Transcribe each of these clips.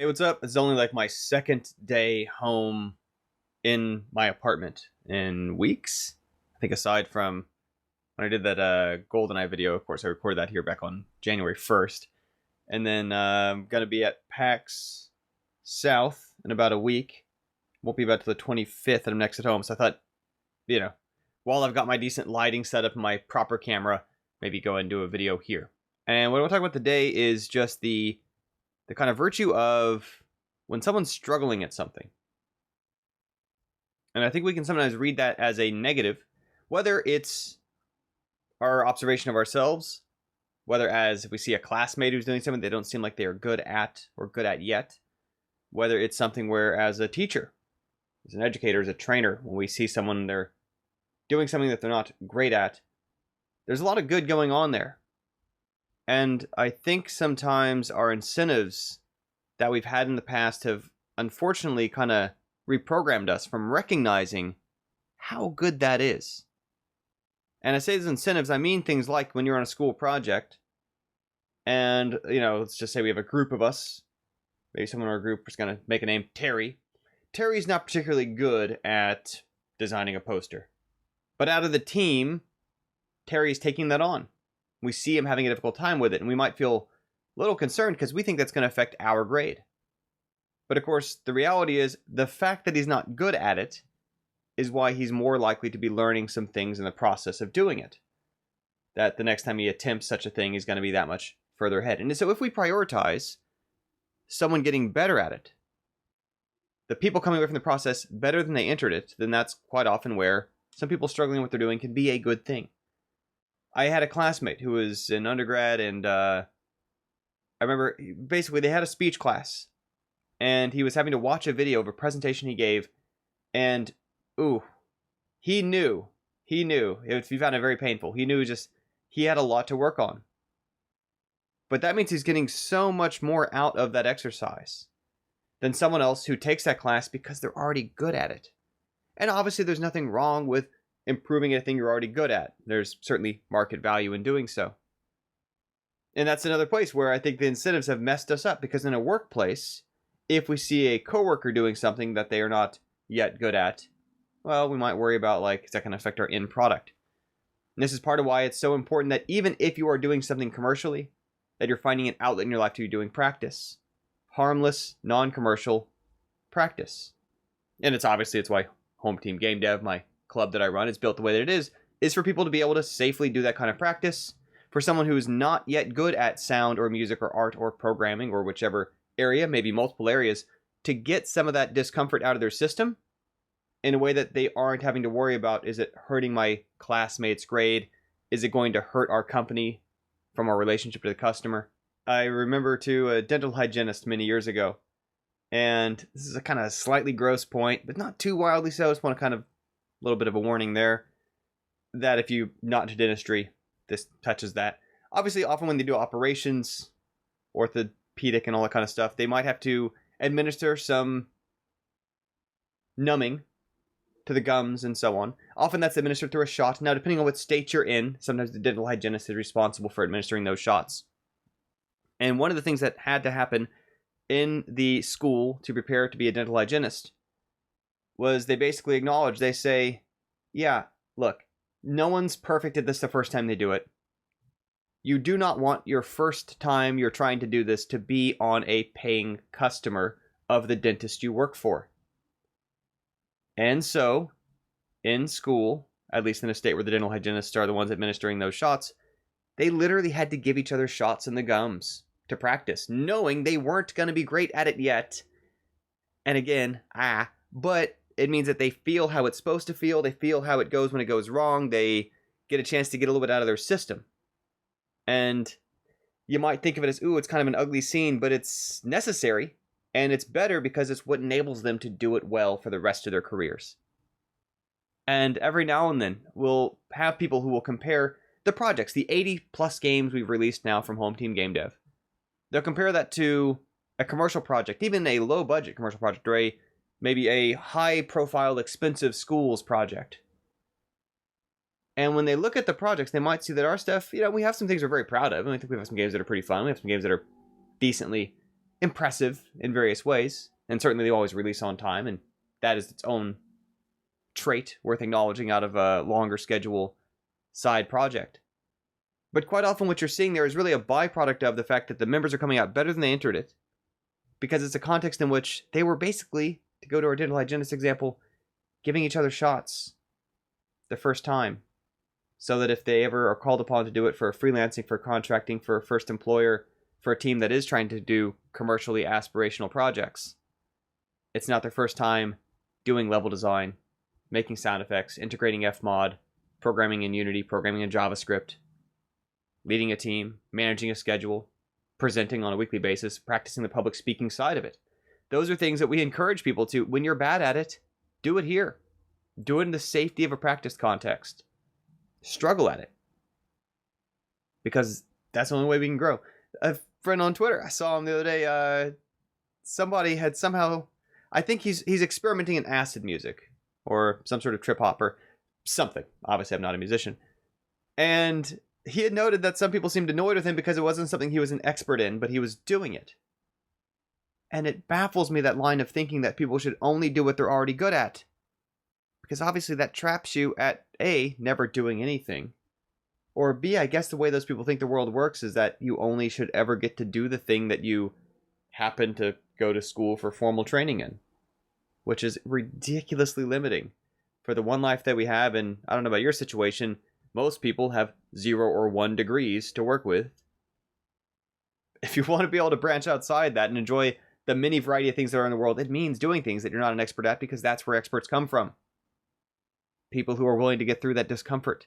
Hey, what's up? It's only like my second day home in my apartment in weeks. I think aside from when I did that GoldenEye video, of course, I recorded that here back on January 1st. And then I'm going to be at PAX South in about a week. Won't be about till the 25th, and I'm next at home. So I thought, you know, while I've got my decent lighting set up and my proper camera, maybe go and do a video here. And what I want to talk about today is just the kind of virtue of when someone's struggling at something. And I think we can sometimes read that as a negative, whether it's our observation of ourselves, whether as if we see a classmate who's doing something they don't seem like they are good at or good at yet, whether it's something where as a teacher, as an educator, as a trainer, when we see someone they're doing something that they're not great at, there's a lot of good going on there. And I think sometimes our incentives that we've had in the past have unfortunately kind of reprogrammed us from recognizing how good that is. And I say these incentives, I mean things like when you're on a school project and, let's just say we have a group of us. Maybe someone in our group is going to make a name, Terry. Terry's not particularly good at designing a poster. But out of the team, Terry's taking that on. We see him having a difficult time with it, and we might feel a little concerned because we think that's going to affect our grade. But of course, the reality is the fact that he's not good at it is why he's more likely to be learning some things in the process of doing it. That the next time he attempts such a thing, he's going to be that much further ahead. And so if we prioritize someone getting better at it, the people coming away from the process better than they entered it, then that's quite often where some people struggling with what they're doing can be a good thing. I had a classmate who was in undergrad, and I remember basically they had a speech class, and he was having to watch a video of a presentation he gave, and he knew, if he found it very painful, he had a lot to work on. But that means he's getting so much more out of that exercise than someone else who takes that class because they're already good at it. And obviously there's nothing wrong with improving a thing you're already good at. There's certainly market value in doing so. And that's another place where I think the incentives have messed us up, because in a workplace, if we see a coworker doing something that they are not yet good at, well, we might worry about, is that going to affect our end product? And this is part of why it's so important that even if you are doing something commercially, that you're finding an outlet in your life to be doing practice. Harmless, non-commercial practice. And it's why Home Team Game Dev, my club that I run, is built the way that it is for people to be able to safely do that kind of practice. For someone who is not yet good at sound or music or art or programming or whichever area, maybe multiple areas, to get some of that discomfort out of their system in a way that they aren't having to worry about, is it hurting my classmate's grade? Is it going to hurt our company from our relationship to the customer? I remember to a dental hygienist many years ago, and this is a kind of slightly gross point, but not too wildly so. I just want to kind of a little bit of a warning there, that if you're not into dentistry, this touches that. Obviously, often when they do operations, orthopedic and all that kind of stuff, they might have to administer some numbing to the gums and so on. Often that's administered through a shot. Now, depending on what state you're in, sometimes the dental hygienist is responsible for administering those shots. And one of the things that had to happen in the school to prepare to be a dental hygienist was they basically acknowledge, they say, yeah, look, no one's perfect at this the first time they do it. You do not want your first time you're trying to do this to be on a paying customer of the dentist you work for. And so, in school, at least in a state where the dental hygienists are the ones administering those shots, they literally had to give each other shots in the gums to practice, knowing they weren't going to be great at it yet. And again, but it means that they feel how it's supposed to feel. They feel how it goes when it goes wrong. They get a chance to get a little bit out of their system. And you might think of it as, it's kind of an ugly scene, but it's necessary. And it's better because it's what enables them to do it well for the rest of their careers. And every now and then, we'll have people who will compare the projects, the 80 plus games we've released now from Home Team Game Dev. They'll compare that to a commercial project, even a low budget commercial project, or maybe a high-profile, expensive schools project. And when they look at the projects, they might see that our stuff, we have some things we're very proud of. And I think we have some games that are pretty fun. We have some games that are decently impressive in various ways. And certainly they always release on time, and that is its own trait worth acknowledging out of a longer schedule side project. But quite often what you're seeing there is really a byproduct of the fact that the members are coming out better than they entered it, because it's a context in which they were basically, to go to our dental hygienist example, giving each other shots the first time, so that if they ever are called upon to do it for freelancing, for contracting, for a first employer, for a team that is trying to do commercially aspirational projects, it's not their first time doing level design, making sound effects, integrating Fmod, programming in Unity, programming in JavaScript, leading a team, managing a schedule, presenting on a weekly basis, practicing the public speaking side of it. Those are things that we encourage people to, when you're bad at it, do it here. Do it in the safety of a practice context. Struggle at it. Because that's the only way we can grow. A friend on Twitter, I saw him the other day, somebody had somehow, I think he's experimenting in acid music, or some sort of trip hop, or something. Obviously, I'm not a musician. And he had noted that some people seemed annoyed with him because it wasn't something he was an expert in, but he was doing it. And it baffles me, that line of thinking that people should only do what they're already good at. Because obviously that traps you at A, never doing anything. Or B, I guess the way those people think the world works is that you only should ever get to do the thing that you happen to go to school for formal training in. Which is ridiculously limiting for the one life that we have. And I don't know about your situation, most people have 0 or 1 degrees to work with. If you want to be able to branch outside that and enjoy the many variety of things that are in the world, it means doing things that you're not an expert at, because that's where experts come from. People who are willing to get through that discomfort,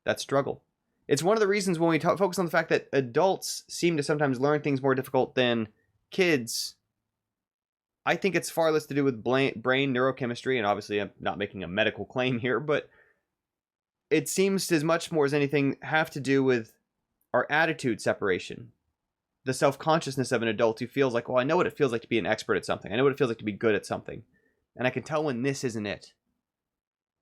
that struggle. It's one of the reasons when we focus on the fact that adults seem to sometimes learn things more difficult than kids. I think it's far less to do with brain neurochemistry, and obviously I'm not making a medical claim here, but it seems as much more as anything have to do with our attitude separation. The self-consciousness of an adult who feels like, well, I know what it feels like to be an expert at something. I know what it feels like to be good at something. And I can tell when this isn't it.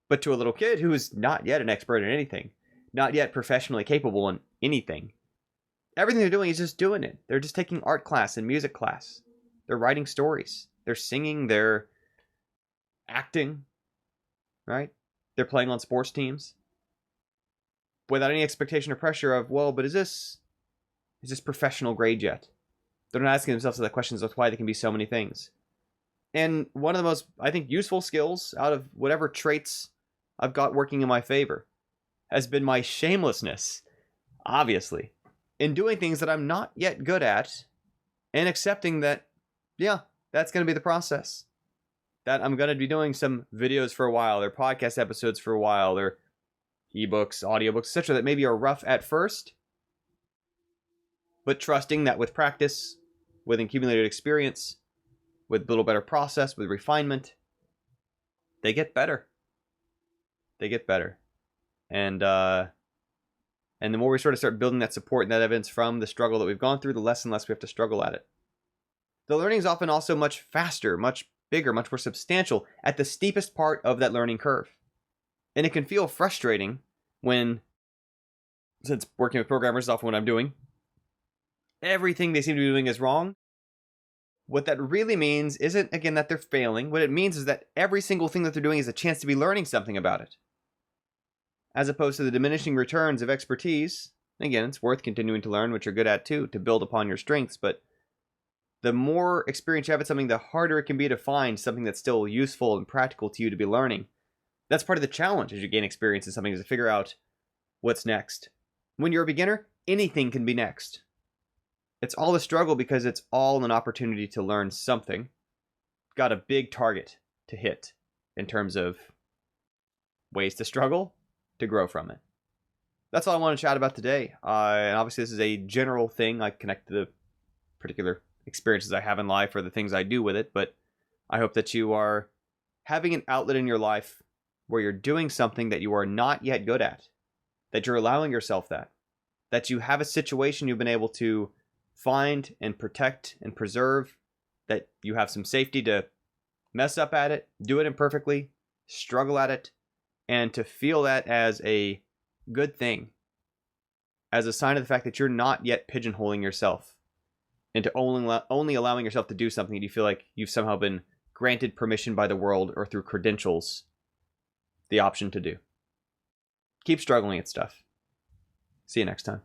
But to a little kid who is not yet an expert in anything, not yet professionally capable in anything, everything they're doing is just doing it. They're just taking art class and music class. They're writing stories. They're singing. They're acting. Right? They're playing on sports teams. Without any expectation or pressure of, well, but is this professional grade yet? They're not asking themselves that questions. That's why they can be so many things. And one of the most, I think, useful skills out of whatever traits I've got working in my favor has been my shamelessness, obviously, in doing things that I'm not yet good at, and accepting that, yeah, that's going to be the process. That I'm going to be doing some videos for a while, or podcast episodes for a while, or ebooks, audiobooks, etc., that maybe are rough at first, but trusting that with practice, with accumulated experience, with a little better process, with refinement, they get better. They get better. And the more we sort of start building that support and that evidence from the struggle that we've gone through, the less and less we have to struggle at it. The learning is often also much faster, much bigger, much more substantial at the steepest part of that learning curve. And it can feel frustrating when, since working with programmers is often what I'm doing, everything they seem to be doing is wrong. What that really means isn't, again, that they're failing. What it means is that every single thing that they're doing is a chance to be learning something about it. As opposed to the diminishing returns of expertise. Again, it's worth continuing to learn what you're good at too, to build upon your strengths, but the more experience you have at something, the harder it can be to find something that's still useful and practical to you to be learning. That's part of the challenge as you gain experience in something, is to figure out what's next. When you're a beginner, anything can be next. It's all a struggle because it's all an opportunity to learn something. Got a big target to hit in terms of ways to struggle, to grow from it. That's all I want to chat about today. And obviously this is a general thing. I connect to the particular experiences I have in life or the things I do with it. But I hope that you are having an outlet in your life where you're doing something that you are not yet good at. That you're allowing yourself that. That you have a situation you've been able to find and protect and preserve. That you have some safety to mess up at it, do it imperfectly, struggle at it, and to feel that as a good thing, as a sign of the fact that you're not yet pigeonholing yourself into only allowing yourself to do something that you feel like you've somehow been granted permission by the world or through credentials the option to do. Keep struggling at stuff. See you next time.